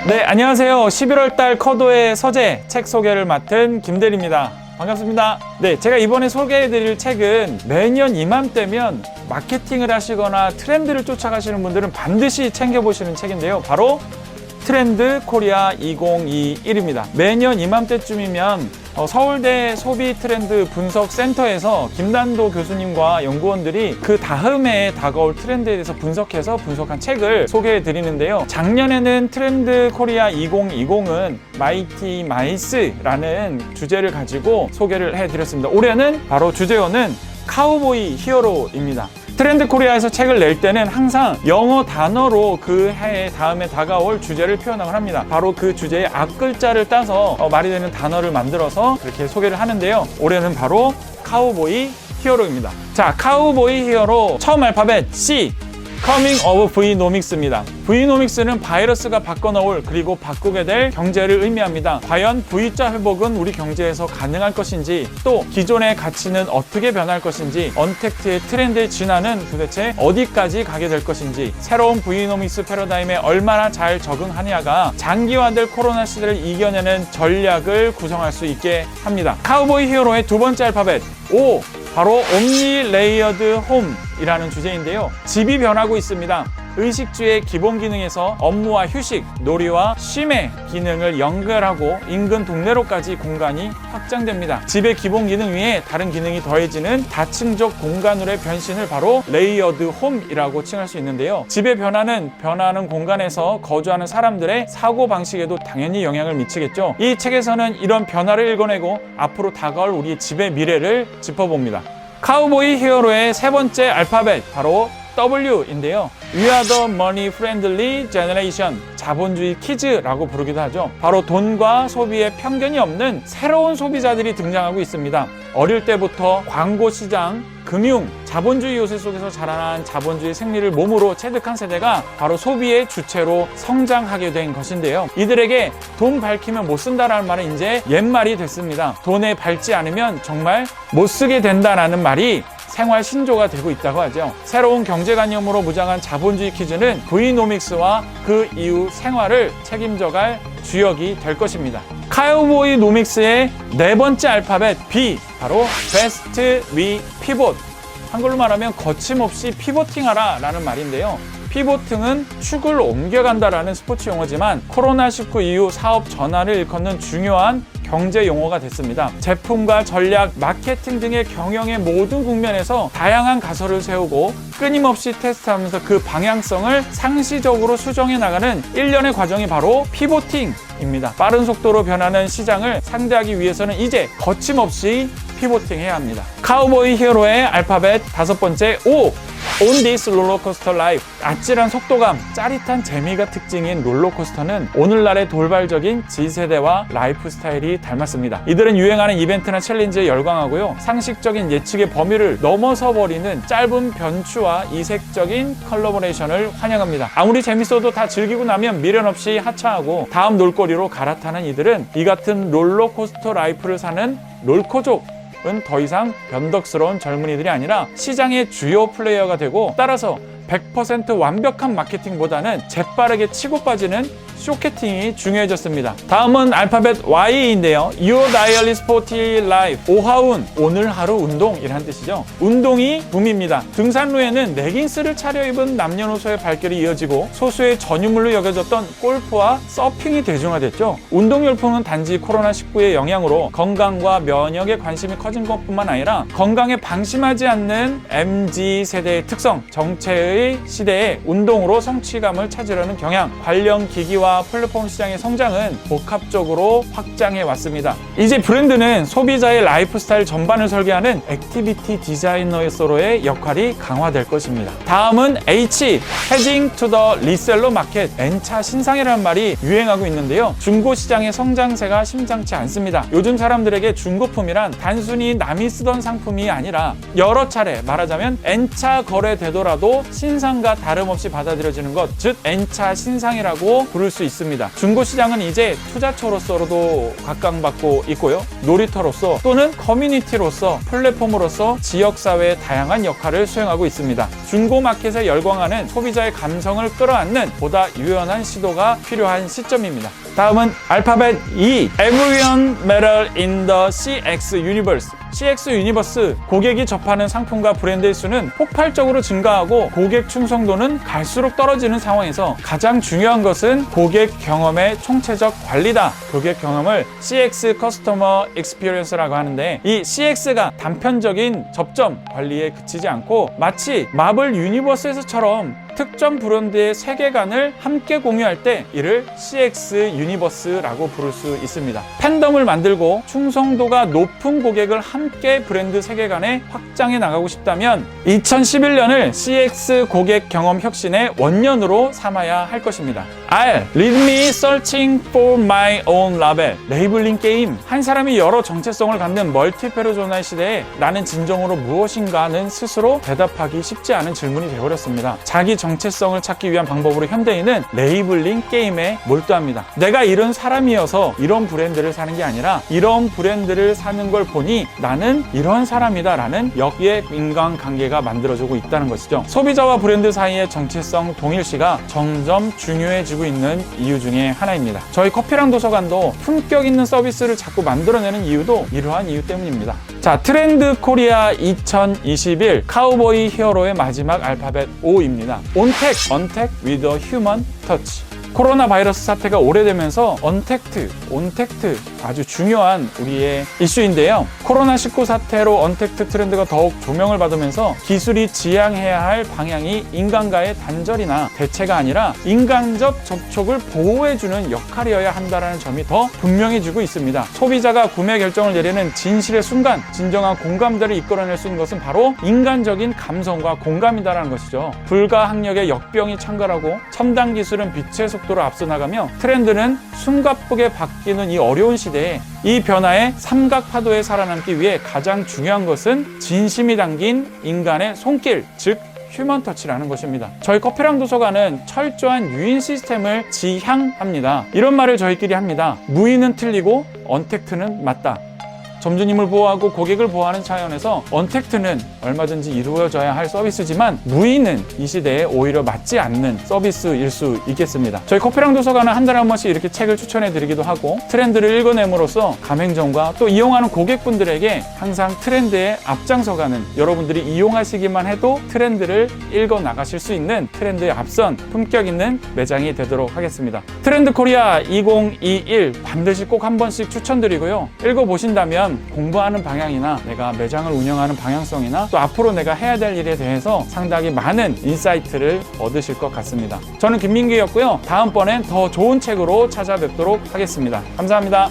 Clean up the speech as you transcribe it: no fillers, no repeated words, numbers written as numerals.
네, 안녕하세요. 11월달 커도의 서재 책 소개를 맡은 김대리입니다. 반갑습니다. 네, 제가 이번에 소개해드릴 책은 매년 이맘때면 마케팅을 하시거나 트렌드를 쫓아가시는 분들은 반드시 챙겨보시는 책인데요. 바로 트렌드 코리아 2021입니다. 매년 이맘때쯤이면 서울대 소비 트렌드 분석 센터에서 김단도 교수님과 연구원들이 그 다음에 다가올 트렌드에 대해서 분석한 책을 소개해 드리는데요. 작년에는 트렌드 코리아 2020은 마이티 마이스라는 주제를 가지고 소개를 해 드렸습니다. 올해는 바로 주제어는 카우보이 히어로입니다. 트렌드 코리아에서 책을 낼 때는 항상 영어 단어로 그 해에 다음에 다가올 주제를 표현을 합니다. 바로 그 주제의 앞글자를 따서 말이 되는 단어를 만들어서 그렇게 소개를 하는데요. 올해는 바로 카우보이 히어로입니다. 자, 카우보이 히어로 처음 알파벳 C, Coming of Vnomics입니다. Vnomics는 바이러스가 바꿔놓을 그리고 바꾸게 될 경제를 의미합니다. 과연 V자 회복은 우리 경제에서 가능할 것인지, 또 기존의 가치는 어떻게 변할 것인지, 언택트의 트렌드의 진화는 도대체 어디까지 가게 될 것인지, 새로운 Vnomics 패러다임에 얼마나 잘 적응하냐가 장기화될 코로나 시대를 이겨내는 전략을 구성할 수 있게 합니다. 카우보이 히어로의 두 번째 알파벳 O, 바로 옴니 레이어드 홈이라는 주제인데요. 집이 변하고 있습니다. 의식주의 기본 기능에서 업무와 휴식, 놀이와 쉼의 기능을 연결하고 인근 동네로까지 공간이 확장됩니다. 집의 기본 기능 위에 다른 기능이 더해지는 다층적 공간으로의 변신을 바로 레이어드 홈이라고 칭할 수 있는데요. 집의 변화는 변화하는 공간에서 거주하는 사람들의 사고방식에도 당연히 영향을 미치겠죠. 이 책에서는 이런 변화를 읽어내고 앞으로 다가올 우리의 집의 미래를 짚어봅니다. 카우보이 히어로의 세 번째 알파벳, 바로 W인데요. We are the money friendly generation. 자본주의 키즈라고 부르기도 하죠. 바로 돈과 소비에 편견이 없는 새로운 소비자들이 등장하고 있습니다. 어릴 때부터 광고 시장, 금융, 자본주의 요새 속에서 자라난 자본주의 생리를 몸으로 체득한 세대가 바로 소비의 주체로 성장하게 된 것인데요. 이들에게 돈 밝히면 못 쓴다라는 말은 이제 옛말이 됐습니다. 돈에 밝지 않으면 정말 못 쓰게 된다라는 말이 생활 신조가 되고 있다고 하죠. 새로운 경제관념으로 무장한 자본주의 퀴즈는 Vnomics와 그 이후 생활을 책임져갈 주역이 될 것입니다. 카우보이 노믹스의 네 번째 알파벳 B, 바로 Best We Pivot. 한글로 말하면 거침없이 피보팅하라 라는 말인데요. 피보팅은 축을 옮겨간다라는 스포츠 용어지만 코로나19 이후 사업 전환을 일컫는 중요한 경제 용어가 됐습니다. 제품과 전략, 마케팅 등의 경영의 모든 국면에서 다양한 가설을 세우고 끊임없이 테스트하면서 그 방향성을 상시적으로 수정해 나가는 일련의 과정이 바로 피보팅입니다. 빠른 속도로 변하는 시장을 상대하기 위해서는 이제 거침없이 피보팅해야 합니다. 카우보이 히어로의 알파벳 다섯 번째 O, On this 롤러코스터 라이프. 아찔한 속도감, 짜릿한 재미가 특징인 롤러코스터는 오늘날의 돌발적인 G세대와 라이프 스타일이 닮았습니다. 이들은 유행하는 이벤트나 챌린지에 열광하고요. 상식적인 예측의 범위를 넘어서 버리는 짧은 변추와 이색적인 컬러버레이션을 환영합니다. 아무리 재밌어도 다 즐기고 나면 미련 없이 하차하고 다음 놀거리로 갈아타는 이들은 이 같은 롤러코스터 라이프를 사는 롤코족 은 더 이상 변덕스러운 젊은이들이 아니라 시장의 주요 플레이어가 되고, 따라서 100% 완벽한 마케팅보다는 재빠르게 치고 빠지는 쇼케팅이 중요해졌습니다. 다음은 알파벳 Y인데요. Your Daily Sporty Life. 오하운, 오늘 하루 운동이란 뜻이죠. 운동이 붐입니다. 등산로에는 레깅스를 차려입은 남녀노소의 발길이 이어지고 소수의 전유물로 여겨졌던 골프와 서핑이 대중화됐죠. 운동 열풍은 단지 코로나19의 영향으로 건강과 면역에 관심이 커진 것뿐만 아니라 건강에 방심하지 않는 MZ세대의 특성, 정체의 시대에 운동으로 성취감을 찾으려는 경향, 관련 기기와 플랫폼 시장의 성장은 복합적으로 확장해 왔습니다. 이제 브랜드는 소비자의 라이프 스타일 전반을 설계하는 액티비티 디자이너로서의 역할이 강화될 것입니다. 다음은 H, Heading to the Reseller Market. N차 신상이라는 말이 유행하고 있는데요. 중고 시장의 성장세가 심상치 않습니다. 요즘 사람들에게 중고품이란 단순히 남이 쓰던 상품이 아니라 여러 차례, 말하자면 N차 거래되더라도 신상과 다름없이 받아들여지는 것, 즉 N차 신상이라고 부를 수 수 있습니다. 중고시장은 이제 투자처로서도 각광받고 있고요. 놀이터로서 또는 커뮤니티로서 플랫폼으로서 지역사회의 다양한 역할을 수행하고 있습니다. 중고마켓에 열광하는 소비자의 감성을 끌어안는 보다 유연한 시도가 필요한 시점입니다. 다음은 알파벳 E. Everyone Matter in the CX Universe. CX 유니버스, 고객이 접하는 상품과 브랜드의 수는 폭발적으로 증가하고 고객 충성도는 갈수록 떨어지는 상황에서 가장 중요한 것은 고객 경험의 총체적 관리다. 고객 경험을 CX 커스터머 익스피리언스라고 하는데, 이 CX가 단편적인 접점 관리에 그치지 않고 마치 마블 유니버스에서처럼 특정 브랜드의 세계관을 함께 공유할 때 이를 CX 유니버스라고 부를 수 있습니다. 팬덤을 만들고 충성도가 높은 고객을 함께 브랜드 세계관에 확장해 나가고 싶다면 2011년을 CX 고객 경험 혁신의 원년으로 삼아야 할 것입니다. R. Lead me searching for my own label. 레이블링 게임. 한 사람이 여러 정체성을 갖는 멀티페르소나의 시대에 나는 진정으로 무엇인가는 스스로 대답하기 쉽지 않은 질문이 되어버렸습니다. 자기 정체성을 찾기 위한 방법으로 현대인은 레이블링 게임에 몰두합니다. 내가 이런 사람이어서 이런 브랜드를 사는 게 아니라 이런 브랜드를 사는 걸 보니 나는 이런 사람이다 라는 역의 인간관계가 만들어지고 있다는 것이죠. 소비자와 브랜드 사이의 정체성 동일시가 점점 중요해지고 있는 이유 중에 하나입니다. 저희 커피랑 도서관도 품격 있는 서비스를 자꾸 만들어내는 이유도 이러한 이유 때문입니다. 자, 트렌드 코리아 2021 카우보이 히어로의 마지막 알파벳 O입니다. 온택, 언택 with a human touch. 코로나 바이러스 사태가 오래되면서 온택트 아주 중요한 우리의 이슈인데요. 코로나19 사태로 언택트 트렌드가 더욱 조명을 받으면서 기술이 지향해야 할 방향이 인간과의 단절이나 대체가 아니라 인간적 접촉을 보호해주는 역할이어야 한다는 점이 더 분명해지고 있습니다. 소비자가 구매 결정을 내리는 진실의 순간 진정한 공감대를 이끌어낼 수 있는 것은 바로 인간적인 감성과 공감이다라는 것이죠. 불가항력의 역병이 창궐하고 첨단 기술은 빛의 속도로 앞서 나가며 트렌드는 숨가쁘게 바뀌는 이 어려운 시대에 이 변화의 삼각 파도에 살아남기 위해 가장 중요한 것은 진심이 담긴 인간의 손길, 즉 휴먼 터치라는 것입니다. 저희 커피랑 도서관은 철저한 유인 시스템을 지향합니다. 이런 말을 저희끼리 합니다. 무인은 틀리고 언택트는 맞다. 점주님을 보호하고 고객을 보호하는 차원에서 언택트는 얼마든지 이루어져야 할 서비스지만 무인은 이 시대에 오히려 맞지 않는 서비스일 수 있겠습니다. 저희 커피랑 도서관은 한 달에 한 번씩 이렇게 책을 추천해 드리기도 하고 트렌드를 읽어냄으로써 가맹점과 또 이용하는 고객분들에게 항상 트렌드에 앞장서가는, 여러분들이 이용하시기만 해도 트렌드를 읽어 나가실 수 있는 트렌드에 앞선 품격 있는 매장이 되도록 하겠습니다. 트렌드 코리아 2021 반드시 꼭 한 번씩 추천드리고요. 읽어보신다면 공부하는 방향이나 내가 매장을 운영하는 방향성이나 또 앞으로 내가 해야 될 일에 대해서 상당히 많은 인사이트를 얻으실 것 같습니다. 저는 김민기였고요. 다음번엔 더 좋은 책으로 찾아뵙도록 하겠습니다. 감사합니다.